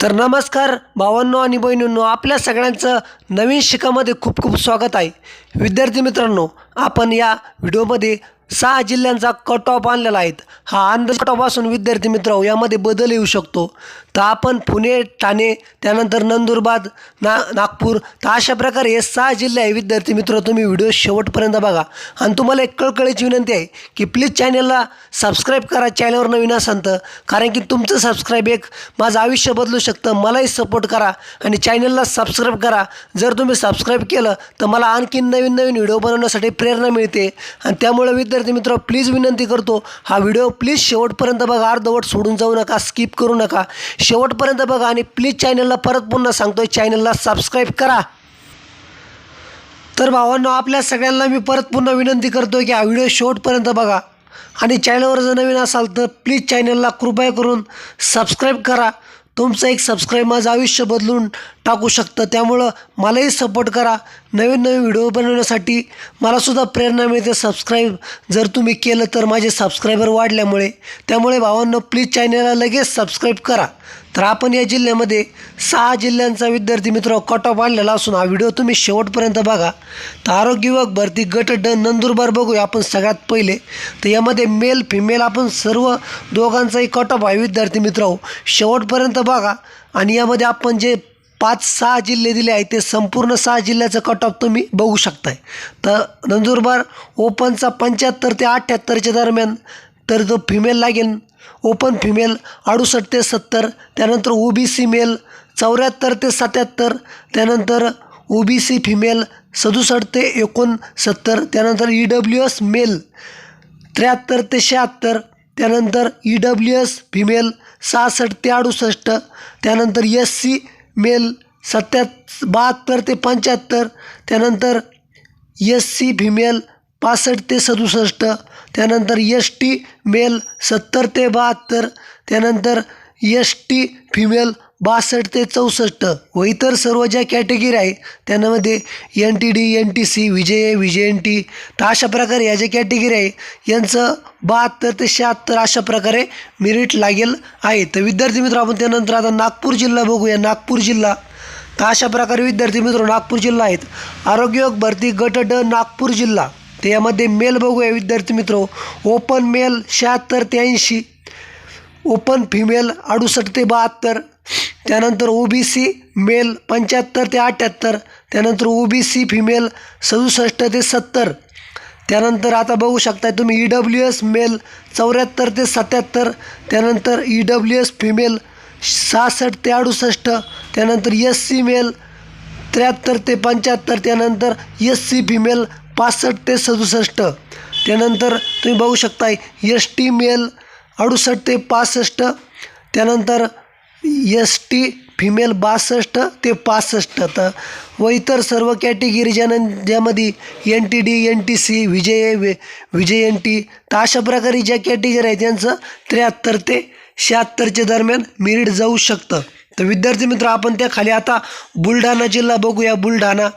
तर नमस्कार भावांनो आणि बहिणींनो, आपल्या सगळ्यांचं नवीन शिकामध्ये खूप खूप स्वागत आहे. विद्यार्थी मित्रांनो, आपण या व्हिडिओमध्ये 6 जिल्ह्यांचा कट ऑफ आणलेला आहे. हा अंदाज कट ऑफ असून विद्यार्थी मित्रांनो यामध्ये बदल येऊ शकतो. तर आपण पुणे, ठाणे, त्यानंतर नंदुरबार, नागपूर, तर अशा प्रकारे हे 6 जिल्हे आहे. विद्यार्थी मित्र, तुम्ही व्हिडिओ शेवटपर्यंत बघा. आणि तुम्हाला एक कळकळीची विनंती आहे की प्लीज चॅनलला सबस्क्राईब करा, चॅनलवर नवीन असाल तर, कारण की तुमचं सबस्क्राईब एक माझं आयुष्य बदलू शकतं. मलाही सपोर्ट करा आणि चॅनलला सबस्क्राईब करा. जर तुम्ही सबस्क्राईब केलं तर मला आणखीन नवीन नवीन व्हिडिओ बनवण्यासाठी प्रेरणा मिळते. आणि त्यामुळे विद्यार्थी मित्र, प्लीज विनंती करतो, हा व्हिडिओ प्लीज शेवटपर्यंत बघा. अर्धवट सोडून जाऊ नका, स्किप करू नका, शेवटपर्यंत बघा. आणि प्लीज चॅनलला परत पुन्हा सांगतोय, चॅनलला सबस्क्राईब करा. तर भावांनो, आपल्या सगळ्यांना मी परत पुन्हा विनंती करतो की हा व्हिडिओ शेवटपर्यंत बघा. आणि चॅनलवर जर नवीन असाल तर प्लीज चॅनलला कृपया करून सबस्क्राईब करा. तुमचं एक सबस्क्राईब माझं आयुष्य बदलून टाकू शकतं. त्यामुळं मलाही सपोर्ट करा. नवीन नवीन व्हिडिओ बनवण्यासाठी मलासुद्धा प्रेरणा मिळते. सबस्क्राईब जर तुम्ही केलं तर माझे सबस्क्रायबर वाढल्यामुळे. त्यामुळे भावांनो, प्लीज चॅनलला लगेच सबस्क्राईब करा. तर आपण या जिल्ह्यामध्ये 6 जिल्ह्यांचा विद्यार्थी मित्र कट ऑफ आणलेला असून हा व्हिडिओ तुम्ही शेवटपर्यंत बघा. तर आरोग्य विभाग भरती गट ड नंदुरबार बघूया आपण सगळ्यात पहिले. तर यामध्ये मेल फिमेल आपण सर्व दोघांचाही कट ऑफ आहे विद्यार्थी मित्र, शेवटपर्यंत बघा. आणि यामध्ये आपण जे 5-6 जिल्हे दिले आहेत ते संपूर्ण 6 जिल्ह्याचं कट ऑफ तुम्ही बघू शकताय. तर नंदुरबार ओपनचा 75 ते 78च्या दरम्यान, तर जो फिमेल लागेल ओपन फिमेल 68 ते 70, त्यानंतर OBC मेल 74 ते 77, त्यानंतर OBC फिमेल 67 ते 69, त्यानंतर EWS मेल 73 ते 76, त्यानंतर EWS फिमेल 66 ते 68, त्यानंतर SC मेल 72 ते 75, त्यानंतर SC फिमेल 65 ते 67, त्यानंतर ST मेल 70 ते 72, त्यानंतर ST फिमेल 62 ते 64 व इतर सर्व ज्या कॅटेगरी आहे त्यामध्ये NTD, NTC, VJNT, तर अशा प्रकारे या ज्या कॅटेगरी आहे यांचं 72 ते 76 अशा प्रकारे मेरिट लागेल आहे. तर विद्यार्थी मित्र, आपण त्यानंतर आता नागपूर जिल्हा बघूया. नागपूर जिल्हा, तर अशा प्रकारे विद्यार्थी मित्र नागपूर जिल्हा आहेत. आरोग्य विभाग भरती गट ड नागपूर जिल्हा, तर यामध्ये मेल बघूया विद्यार्थी मित्र. ओपन मेल 76 ते 80, ओपन फिमेल 68 ते 72, त्यानंतर OBC मेल 75 ते 78, त्यानंतर OBC फिमेल 67 ते 70, त्यानंतर आता बघू शकता तुम्ही EWS मेल 74 ते 77, त्यानंतर EWS फिमेल 66 ते 68, त्यानंतर SC मेल 73 ते 75, त्यानंतर SC फिमेल 65 ते 67, त्यानंतर तुम्ही बघू शकता ST मेल 68 ते 65, त्यानंतर ST फिमेल 62 ते 65, तर व इतर सर्व कॅटेगरी ज्यामध्ये NTD, NTC, VJNT, तर अशा प्रकारे ज्या कॅटेगरी आहेत त्यांचं 73 ते 76च्या दरम्यान मेरिट जाऊ शकतं. तर विद्यार्थी मित्र, आपण त्या खाली आता बुलढाणा जिल्हा बघूया. बुलढाणा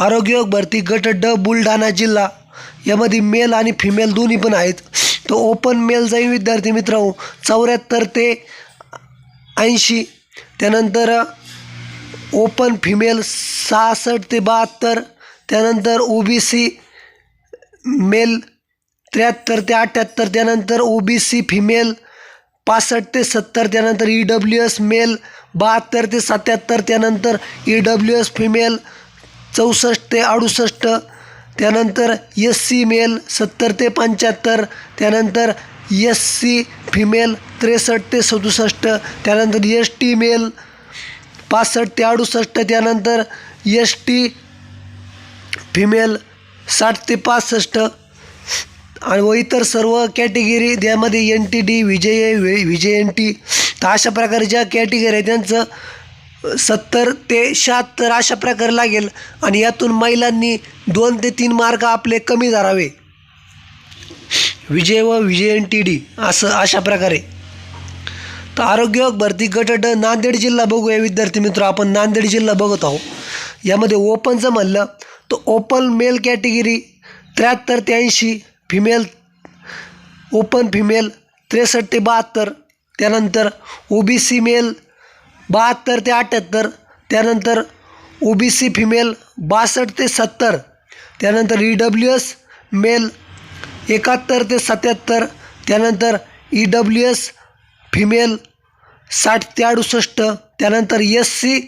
आरोग्य विभाग भरती गट ड बुलढाणा जिल्हा, यामध्ये मेल आणि फिमेल दोन्ही पण आहेत. तो ओपन मेल जाईल विद्यार्थी मित्र 74 ते 80, त्यानंतर ओपन फिमेल 66 ते 72, त्यानंतर OBC मेल 73 ते 78, त्यानंतर OBC फिमेल 65 ते 70, त्यानंतर EWS मेल 72 ते 77, त्यानंतर EWS फिमेल 64 ते 68, त्यानंतर SC मेल 70 ते 75, त्यानंतर SC फिमेल 63 ते 67, त्यानंतर ST मेल 65 ते 68, त्यानंतर ST फिमेल 60 ते 65, आणि व इतर सर्व कॅटेगरी त्यामध्ये NTD, VJNT, तर अशा प्रकारे ज्या कॅटेगरी आहे त्यांचं 70 ते 76 अशा प्रकारे लागेल. आणि यातून महिलांनी 2 ते 3 मार्क आपले कमी धरावे, विजय व VJNTD असं अशा प्रकारे. तर आरोग्य विभाग भरती गट ड नांदेड जिल्हा बघूया विद्यार्थी मित्र. आपण नांदेड जिल्हा बघत आहोत. यामध्ये ओपनचं म्हणलं तर ओपन मेल कॅटेगरी 73 ते 80, फिमेल ओपन फिमेल 63 ते 72, त्यानंतर OBC मेल 72 ते 78, त्यानंतर OBC फिमेल 62 ते 70, त्यानंतर EWS मेल 71 ते 77, त्यानंतर EWS फिमेल 60 ते 68, त्यानंतर SC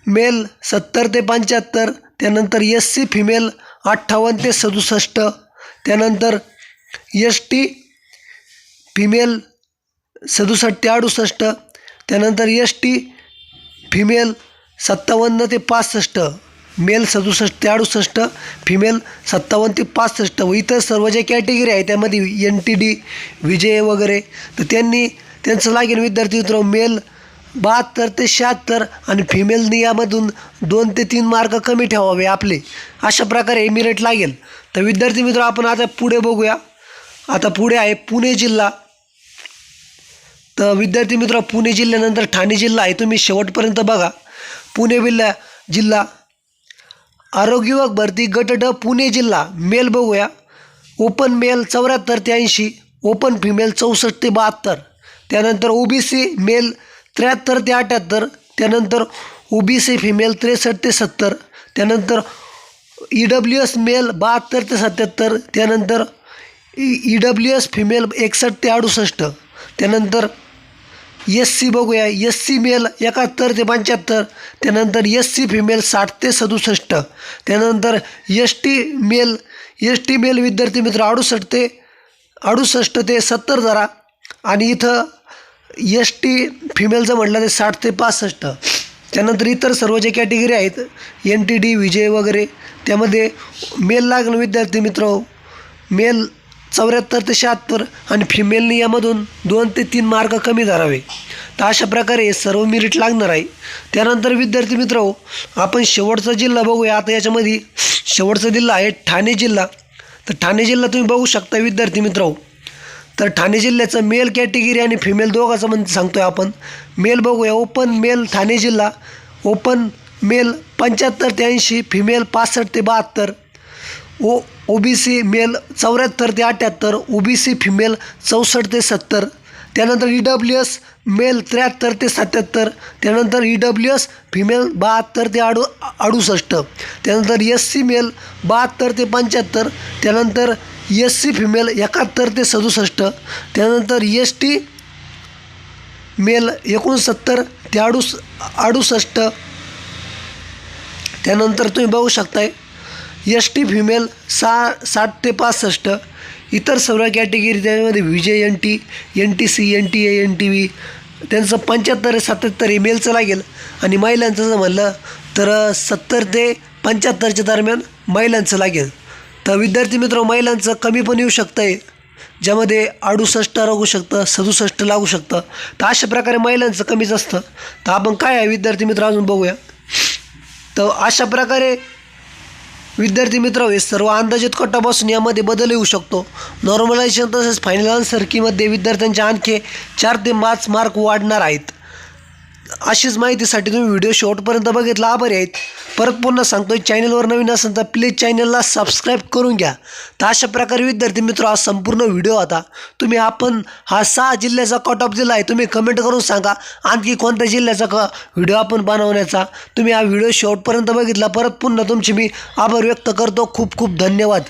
मेल 70 ते 75, त्यानंतर SC फिमेल 58 ते 67, त्यानंतर ST फिमेल 67 ते 68, त्यानंतर ST फिमेल 57 ते 65, मेल 67 ते 68, फिमेल 57 ते 65 व इतर सर्व जे कॅटेगरी आहे त्यामध्ये NTD विजय वगैरे, तर त्यांचं लागेल विद्यार्थी मित्र मेल 72 ते 76 आणि फिमेलनी यामधून 2 ते 3 मार्क कमी ठेवावे आपले, अशा प्रकारे मेरिट लागेल. तर विद्यार्थी मित्र आपण आता पुढे बघूया. आता पुढे आहे पुणे जिल्हा. तर विद्यार्थी मित्र पुणे जिल्ह्यानंतर ठाणे जिल्हा आहे, तुम्ही शेवटपर्यंत बघा. पुणे जिल्हा आरोग्य विभाग भरती गट ड पुणे जिल्हा. मेल बघूया. ओपन मेल 74 ते 80, ओपन फिमेल 64 ते 72, त्यानंतर OBC मेल 73 ते 78, त्यानंतर OBC फिमेल 63 ते 70, त्यानंतर EWS मेल 72 ते 77, त्यानंतर EWS फिमेल 61 ते 68, त्यानंतर SC बघूया. SC मेल 71 ते 75, त्यानंतर SC फिमेल 60 ते 67, त्यानंतर ST मेल विद्यार्थी मित्र 68 ते 70 धरा, आणि इथं ST फिमेलचं म्हटलं ते 60 ते 65. त्यानंतर इतर सर्व जे कॅटेगरी आहेत NTD विजय वगैरे, त्यामध्ये मेल लागलं विद्यार्थी मित्र मेल 74 ते 76 आणि फिमेलनी यामधून 2 ते 3 मार्क कमी धरावे. तर अशा प्रकारे सर्व मेरिट लागणार आहे. त्यानंतर विद्यार्थी मित्र आपण शेवटचा जिल्हा बघूया. आता याच्यामध्ये शेवटचा जिल्हा आहे ठाणे जिल्हा. तर ठाणे जिल्हा तुम्ही बघू शकता विद्यार्थी मित्र. तर ठाणे जिल्ह्याचं मेल कॅटेगरी आणि फिमेल दोघांचं म्हणजे सांगतोय आपण. मेल बघूया. ओपन मेल ठाणे जिल्हा, ओपन मेल 75 ते 80, फिमेल 65 ते 72, OBC मेल 74 ते 78, OBC फिमेल 64 ते 70, त्यानंतर EWS मेल 73 ते 77, त्यानंतर EWS फिमेल 72 ते 68, त्यानंतर SC मेल 72 ते 75, त्यानंतर SC फिमेल 71 ते 67, त्यानंतर ST मेल 69 ते 68, त्यानंतर तुम्ही बघू शकताय ST फिमेल 60 ते 65. इतर सर्व कॅटेगरी त्यामध्ये विजय NT, NTC, NTA, NTV त्यांचं 75 ते 77 मेलचं लागेल, आणि महिलांचं जर म्हणलं तर 70 ते 75च्या दरम्यान महिलांचं लागेल. तर विद्यार्थी मित्र महिलांचं कमी पण येऊ शकतं आहे, ज्यामध्ये 68 लागू शकतं, 67 लागू शकतं. तर अशा प्रकारे महिलांचं कमीच असतं. तर आपण काय आहे विद्यार्थी मित्र अजून बघूया. तर अशा प्रकारे विद्यार्थी मित्र हे सर्व अंदाजित कटापासून यामध्ये बदल येऊ शकतो. नॉर्मलायझेशन तसेच फायनल आन्सर कीमध्ये विद्यार्थ्यांचे आणखी 4 ते 5 मार्क वाढणार आहेत. अशीच माहितीसाठी तुम्ही व्हिडिओ शेवटपर्यंत बघितला आभारी आहेत. परत पुन्हा सांगतोय, चॅनलवर नवीन असेल तर प्लीज चॅनलला सबस्क्राईब करून घ्या. तर अशा प्रकारे विद्यार्थी मित्र हा संपूर्ण व्हिडिओ होता. तुम्ही आपण हा 6 जिल्ह्याचा कट ऑफ दिला आहे. तुम्ही कमेंट करून सांगा आणखी कोणत्या जिल्ह्याचा व्हिडिओ आपण बनवण्याचा. तुम्ही हा व्हिडिओ शेवटपर्यंत बघितला. परत पुन्हा तुमचे मी आभार व्यक्त करतो. खूप खूप धन्यवाद.